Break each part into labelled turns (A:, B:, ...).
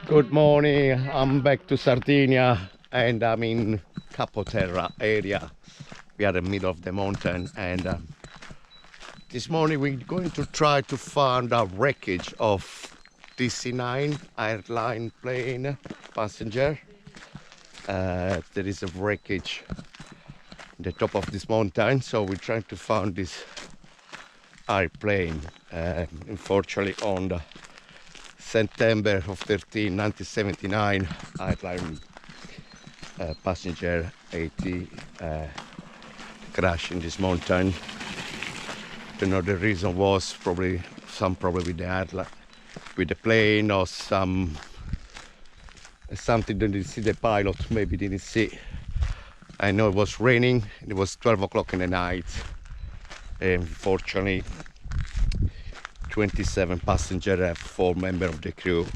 A: Good morning, I'm back to Sardinia and I'm in Capoterra area. We are in the middle of the mountain and this morning we're going to try to find a wreckage of DC-9 airline plane passenger. There is a wreckage at the top of this mountain, so we're trying to find this airplane. Unfortunately on the September of 13, 1979, airline passenger 80 crashed in this mountain. Don't know, the reason was probably some problem with the airline, with the plane, or something didn't see the pilot, maybe didn't see. I know it was raining, it was 12 o'clock in the night. Unfortunately 27 passengers, 4 members of the crew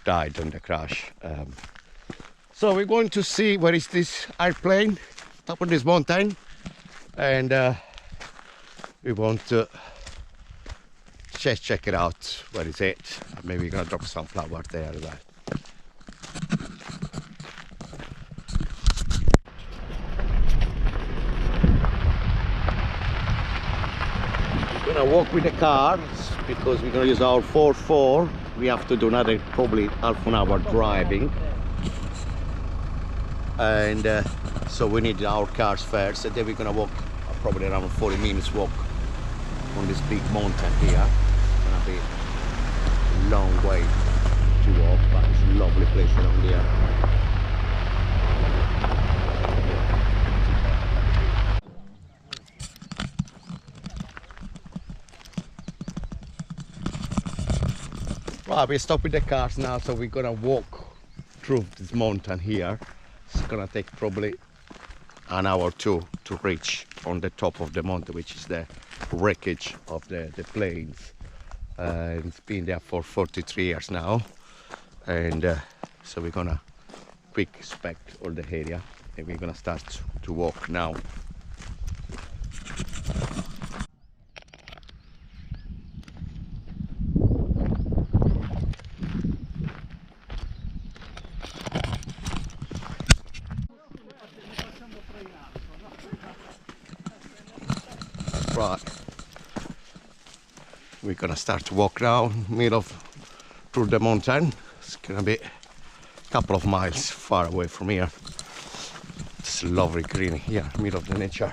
A: died on the crash. So we're going to see where is this airplane, top of this mountain, and we want to check it out. Where is it? Maybe we're gonna drop some flower there as well. We're gonna walk with the car because we're gonna use our 4x4. We have to do another probably half an hour driving, and so we need our cars first, and then we're gonna walk probably around 40 minutes walk on this big mountain here. It's gonna be a long way to walk, but it's a lovely place around here. Right, we're stopping the cars now, so we're gonna walk through this mountain here. It's gonna take probably an hour or two to reach on the top of the mountain, which is the wreckage of the planes. It's been there for 43 years now, and so we're gonna quick inspect all the area, and we're gonna start to walk now. Right, we're gonna start to walk now, through the mountain. It's gonna be a couple of miles far away from here. It's lovely green here, middle of the nature.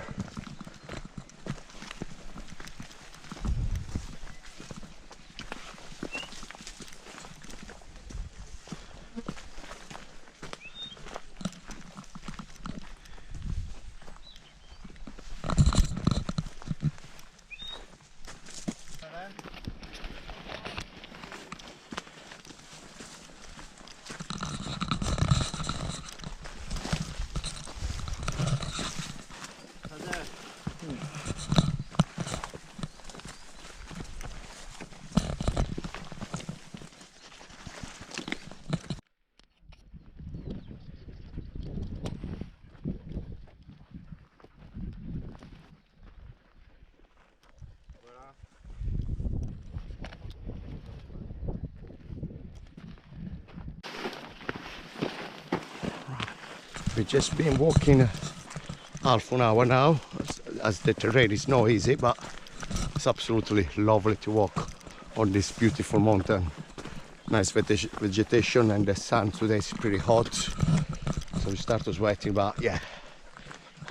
A: We've just been walking half an hour now, as the terrain is not easy, but it's absolutely lovely to walk on this beautiful mountain. Nice vegetation, and the sun today is pretty hot, so we start sweating, but yeah,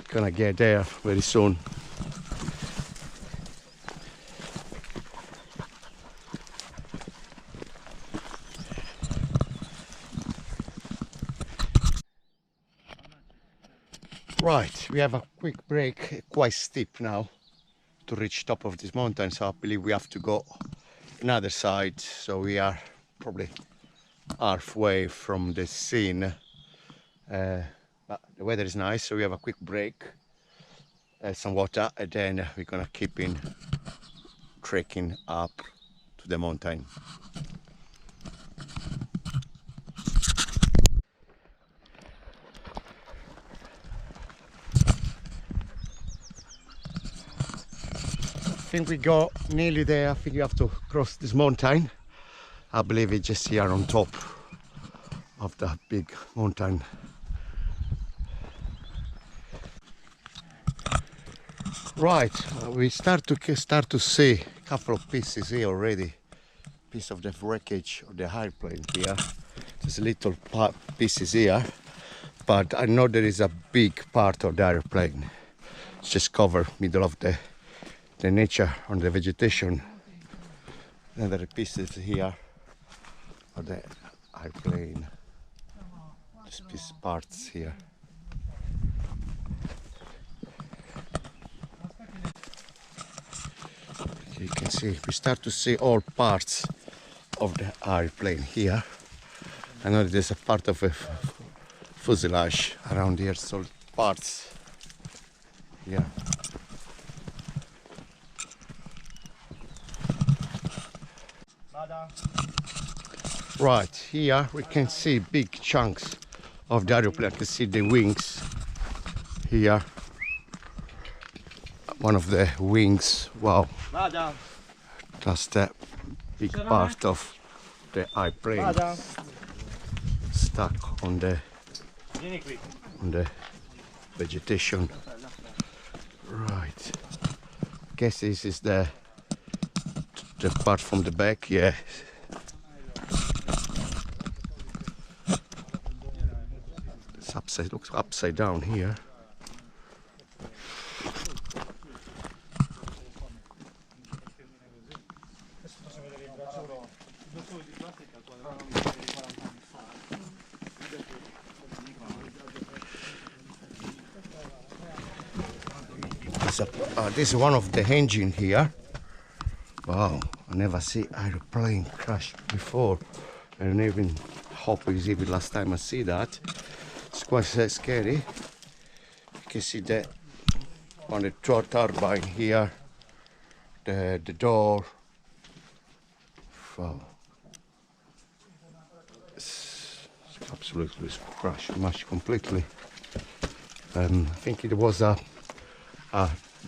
A: gonna get there very soon. Right, we have a quick break, quite steep now to reach top of this mountain, so I believe we have to go another side. So we are probably halfway from the scene, but the weather is nice, so we have a quick break, some water, and then we're gonna keep in trekking up to the mountain. I think we got nearly there. I think you have to cross this mountain. I believe it's just here on top of the big mountain. Right, we start to see a couple of pieces here already. Piece of the wreckage of the airplane here. There's little pieces here, but I know there is a big part of the airplane. It's just covered middle of the nature on the vegetation. Another pieces here of the airplane. Just piece parts here. You can see, we start to see all parts of the airplane here. I know there's a part of a fuselage around here, so parts here. Right, here we can see big chunks of the airplane. I can see the wings here. One of the wings, wow. That's the big part of the airplane stuck on the vegetation. Right. Guess this is the part from the back, yeah. It's upside, looks upside down here. This is one of the engine here. Wow, I never see airplane crash before, and even hope it's even last time I see that. It's quite scary. You can see that on the turbine here, the door. Wow, it's absolutely crashed, smashed completely. I think it was a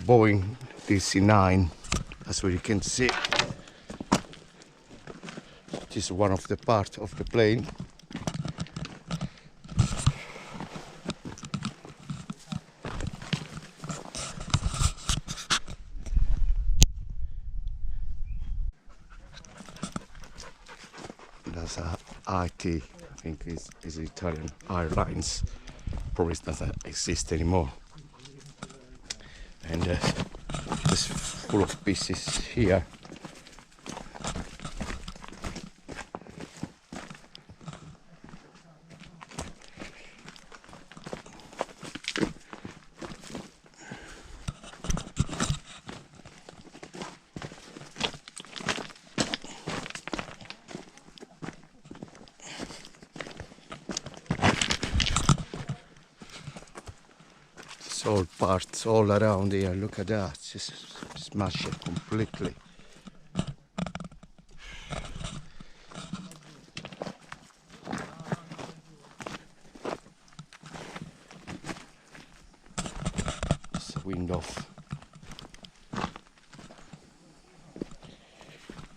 A: Boeing DC-9. That's what you can see. This is one of the parts of the plane. That's a IT, I think is Italian Airlines. Probably doesn't exist anymore. And it's full of pieces here. All parts all around here, look at that, just smash it completely. It's a window.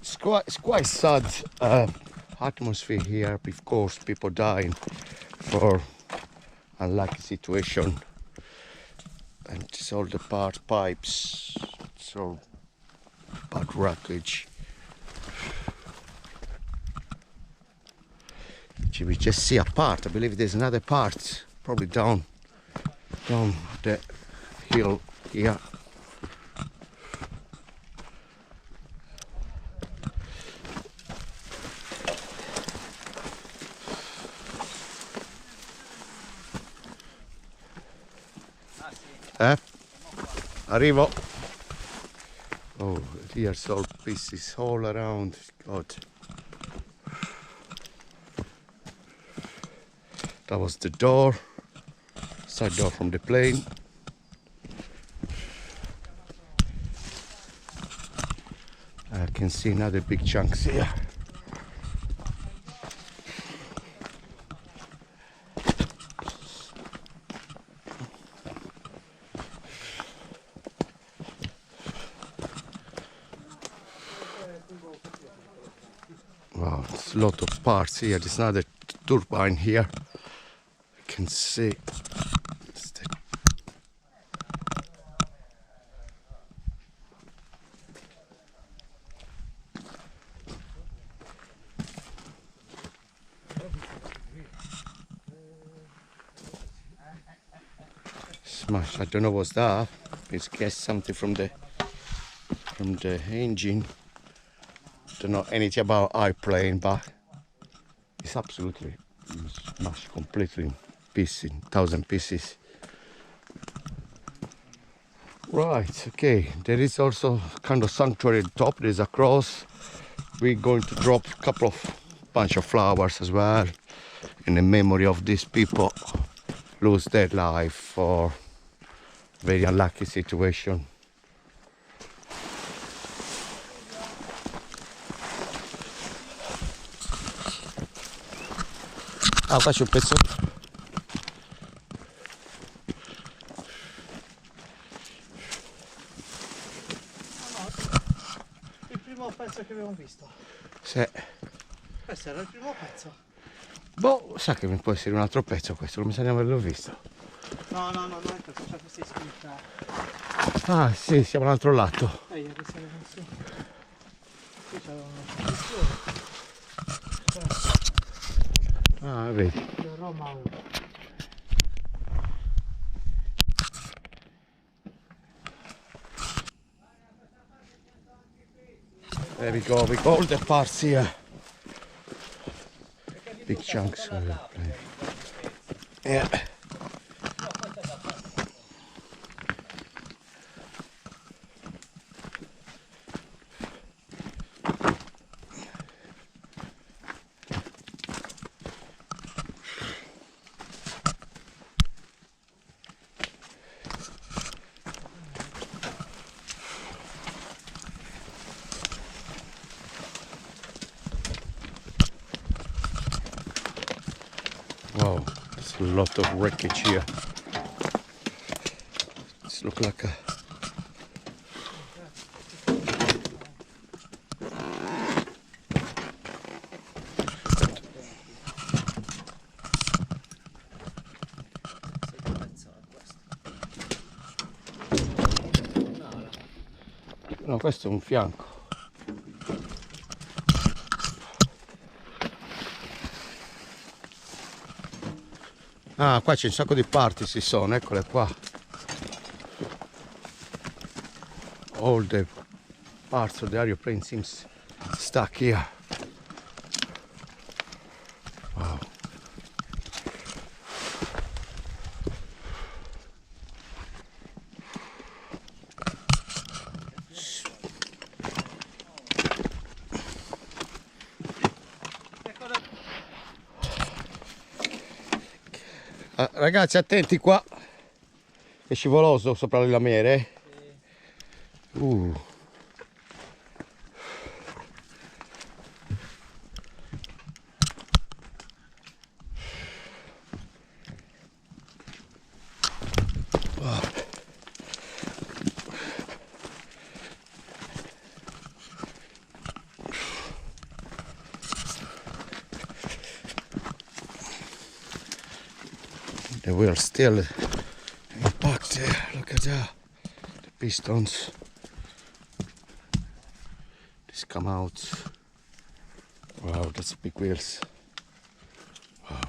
A: It's quite sad atmosphere here, of course, people dying for unlucky situation. And it's all the pipes, it's all bad wreckage. We just see a part. I believe there's another part, probably down the hill here. Arrivo. Oh, here's all pieces all around. God. That was the door, side door from the plane. I can see another big chunks here. Wow, it's a lot of parts here. There's another turbine here. You can see smash. I don't know what's that. It's guess something from the engine. Don't know anything about airplane, but it's absolutely smashed completely in pieces, 1,000 pieces. Right, okay. There is also kind of sanctuary at the top. There's a cross. We're going to drop a couple of bunch of flowers as well in the memory of these people lose their life for very unlucky situation. Ah, qua c'è un pezzo.
B: Il primo pezzo che abbiamo visto.
A: Sì.
B: Questo era il primo pezzo.
A: Boh, sa che può essere un altro pezzo questo, non mi sa neanche averlo visto.
B: No, non è questo, c'è questa scritta.
A: Ah, sì, siamo all'altro lato.
B: Ieri siamo su. Qui c'è una scrizione.
A: Ah, vedi.
B: Roma 1.
A: There we go all the parts here. Big chunks of airplane. Yeah. Wow, there's a lot of wreckage here. This looks like a... No, questo è un fianco. Ah, qua c'è un sacco di parti, si sono, eccole qua. All the parts of the aeroplane seems stuck here. Wow. Ah, ragazzi, attenti qua, è scivoloso sopra le lamiere. The wheel's still impact there, look at that, the pistons just come out. Wow, that's big wheels. Wow.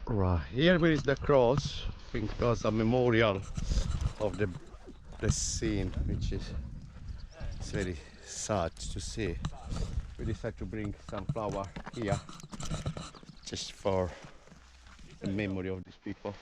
A: Right, here is the cross. I think it was a memorial of the scene, which is it's very sad to see. We decided to bring some flower here just for the memory of these people.